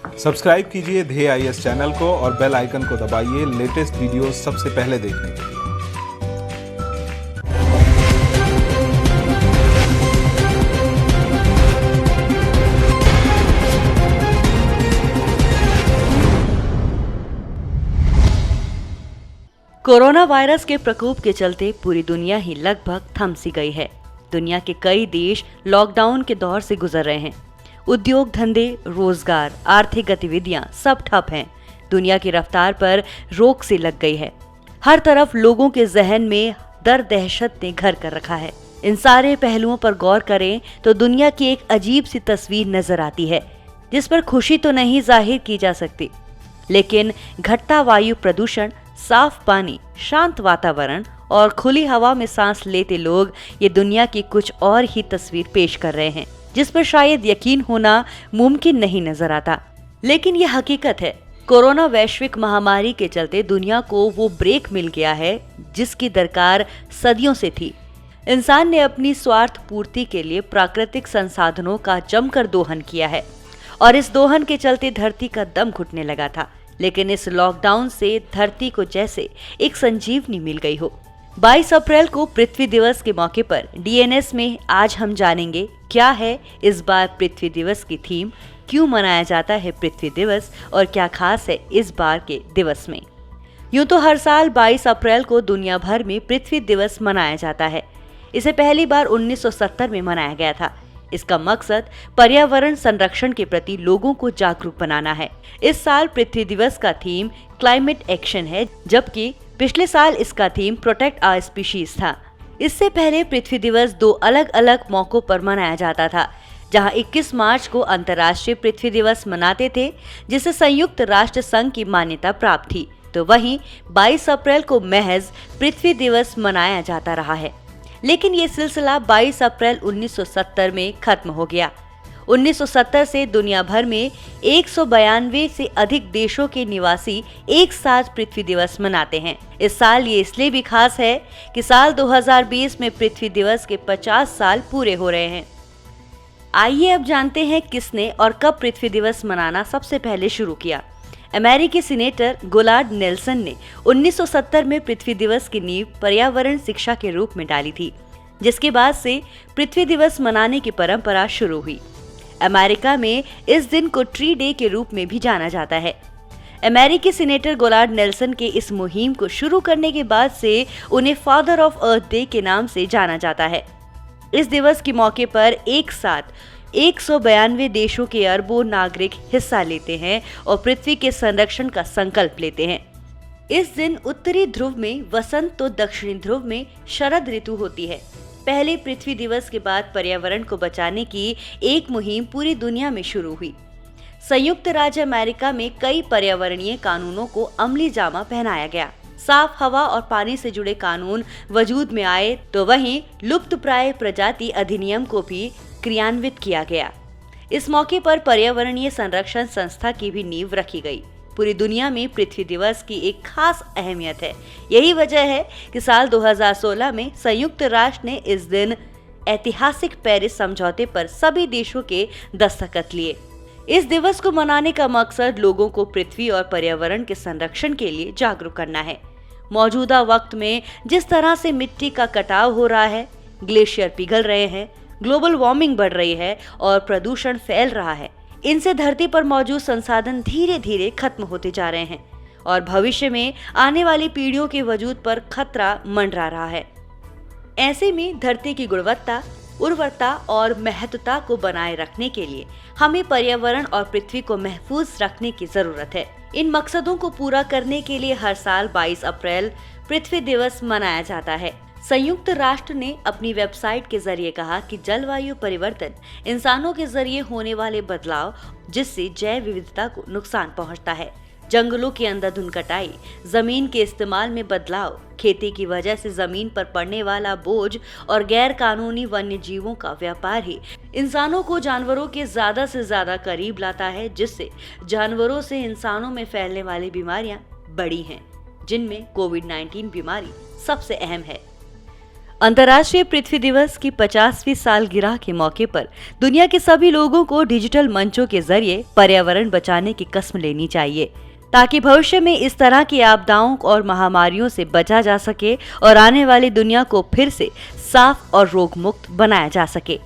Subscribe कीजिए ध्येय IAS channel को और बेल आइकन को दबाइए लेटेस्ट वीडियो सबसे पहले देखने के लिए। कोरोना वायरस के प्रकोप के चलते पूरी दुनिया ही लगभग थम सी गई है। दुनिया के कई देश लॉकडाउन के दौर से गुजर रहे हैं। उद्योग धंधे, रोजगार, आर्थिक गतिविधियां सब ठप हैं। दुनिया की रफ्तार पर रोक सी लग गई है। हर तरफ लोगों के जहन में डर दहशत ने घर कर रखा है। इन सारे पहलुओं पर गौर करें तो दुनिया की एक अजीब सी तस्वीर नजर आती है, जिस पर खुशी तो नहीं जाहिर की जा सकती, लेकिन घटता वायु प्रदूषण, साफ पानी, शांत वातावरण और खुली हवा में सांस लेते लोग ये दुनिया की कुछ और ही तस्वीर पेश कर रहे हैं, जिस पर शायद यकीन होना मुमकिन नहीं नजर आता। लेकिन ये हकीकत है। कोरोना वैश्विक महामारी के चलते दुनिया को वो ब्रेक मिल गया है जिसकी दरकार सदियों से थी। इंसान ने अपनी स्वार्थ पूर्ति के लिए प्राकृतिक संसाधनों का जमकर दोहन किया है और इस दोहन के चलते धरती का दम घुटने लगा था। लेकिन इस लॉकडाउन से धरती को जैसे एक संजीवनी मिल गई हो। 22 अप्रैल को पृथ्वी दिवस के मौके पर डीएनएस में आज हम जानेंगे क्या है इस बार पृथ्वी दिवस की थीम, क्यों मनाया जाता है पृथ्वी दिवस और क्या खास है इस बार के दिवस में। यूं तो हर साल 22 अप्रैल को दुनिया भर में पृथ्वी दिवस मनाया जाता है। इसे पहली बार 1970 में मनाया गया था। इसका मकसद पर्यावरण संरक्षण के प्रति लोगों को जागरूक बनाना है। इस साल पृथ्वी दिवस का थीम क्लाइमेट एक्शन है, जबकि पिछले साल इसका थीम प्रोटेक्ट आवर स्पीशीज था। इससे पहले पृथ्वी दिवस 2 अलग अलग मौकों पर मनाया जाता था, जहां 21 मार्च को अंतर्राष्ट्रीय पृथ्वी दिवस मनाते थे, जिसे संयुक्त राष्ट्र संघ की मान्यता प्राप्त थी, तो वहीं 22 अप्रैल को महज पृथ्वी दिवस मनाया जाता रहा है। लेकिन ये सिलसिला 22 अप्रैल 1970 में खत्म हो गया। 1970 से दुनिया भर में 192 से अधिक देशों के निवासी एक साथ पृथ्वी दिवस मनाते हैं। इस साल ये इसलिए भी खास है कि साल 2020 में पृथ्वी दिवस के 50 साल पूरे हो रहे हैं। आइए अब जानते हैं किसने और कब पृथ्वी दिवस मनाना सबसे पहले शुरू किया। अमेरिकी सीनेटर गोलार्ड नेल्सन ने 1970 में पृथ्वी दिवस की नींव पर्यावरण शिक्षा के रूप में डाली थी, जिसके बाद से पृथ्वी दिवस मनाने की परंपरा शुरू हुई। अमेरिका में इस दिन को ट्री डे के रूप में भी जाना जाता है। अमेरिकी सीनेटर गोलार्ड नेल्सन के इस मुहिम को शुरू करने के बाद से उन्हें फादर ऑफ अर्थ डे के नाम से जाना जाता है। इस दिवस के मौके पर एक साथ 192 देशों के अरबों नागरिक हिस्सा लेते हैं और पृथ्वी के संरक्षण का संकल्प लेते हैं। इस दिन उत्तरी ध्रुव में वसंत तो दक्षिणी ध्रुव में शरद ऋतु होती है। पहले पृथ्वी दिवस के बाद पर्यावरण को बचाने की एक मुहिम पूरी दुनिया में शुरू हुई। संयुक्त राज्य अमेरिका में कई पर्यावरणीय कानूनों को अमली जामा पहनाया गया। साफ हवा और पानी से जुड़े कानून वजूद में आए, तो वहीं लुप्तप्राय प्रजाति अधिनियम को भी क्रियान्वित किया गया। इस मौके पर पर्यावरणीय संरक्षण संस्था की भी नींव रखी गई। पूरी दुनिया में पृथ्वी दिवस की एक खास अहमियत है। यही वजह है कि साल 2016 में संयुक्त राष्ट्र ने इस दिन ऐतिहासिक पेरिस समझौते पर सभी देशों के दस्तखत लिए। इस दिवस को मनाने का मकसद लोगों को पृथ्वी और पर्यावरण के संरक्षण के लिए जागरूक करना है। मौजूदा वक्त में जिस तरह से मिट्टी का कटाव हो रहा है, ग्लेशियर पिघल रहे हैं, ग्लोबल वार्मिंग बढ़ रही है और प्रदूषण फैल रहा है, इनसे धरती पर मौजूद संसाधन धीरे धीरे खत्म होते जा रहे हैं और भविष्य में आने वाली पीढ़ियों के वजूद पर खतरा मंडरा रहा है। ऐसे में धरती की गुणवत्ता, उर्वरता और महत्वता को बनाए रखने के लिए हमें पर्यावरण और पृथ्वी को महफूज रखने की जरूरत है। इन मकसदों को पूरा करने के लिए हर साल 22 अप्रैल पृथ्वी दिवस मनाया जाता है। संयुक्त राष्ट्र ने अपनी वेबसाइट के जरिए कहा कि जलवायु परिवर्तन इंसानों के जरिए होने वाले बदलाव, जिससे जैव विविधता को नुकसान पहुंचता है। जंगलों की अंधाधुंध कटाई, जमीन के इस्तेमाल में बदलाव, खेती की वजह से जमीन पर पड़ने वाला बोझ और गैर कानूनी वन्य जीवों का व्यापार ही इंसानों को जानवरों के ज्यादा से ज्यादा करीब लाता है, जिससे जानवरों से इंसानों में फैलने वाली बीमारियां बढ़ी हैं, जिनमें कोविड-19 बीमारी सबसे अहम है। अंतर्राष्ट्रीय पृथ्वी दिवस की 50वीं सालगिरह के मौके पर दुनिया के सभी लोगों को डिजिटल मंचों के जरिए पर्यावरण बचाने की कसम लेनी चाहिए, ताकि भविष्य में इस तरह की आपदाओं और महामारियों से बचा जा सके और आने वाली दुनिया को फिर से साफ और रोग मुक्त बनाया जा सके।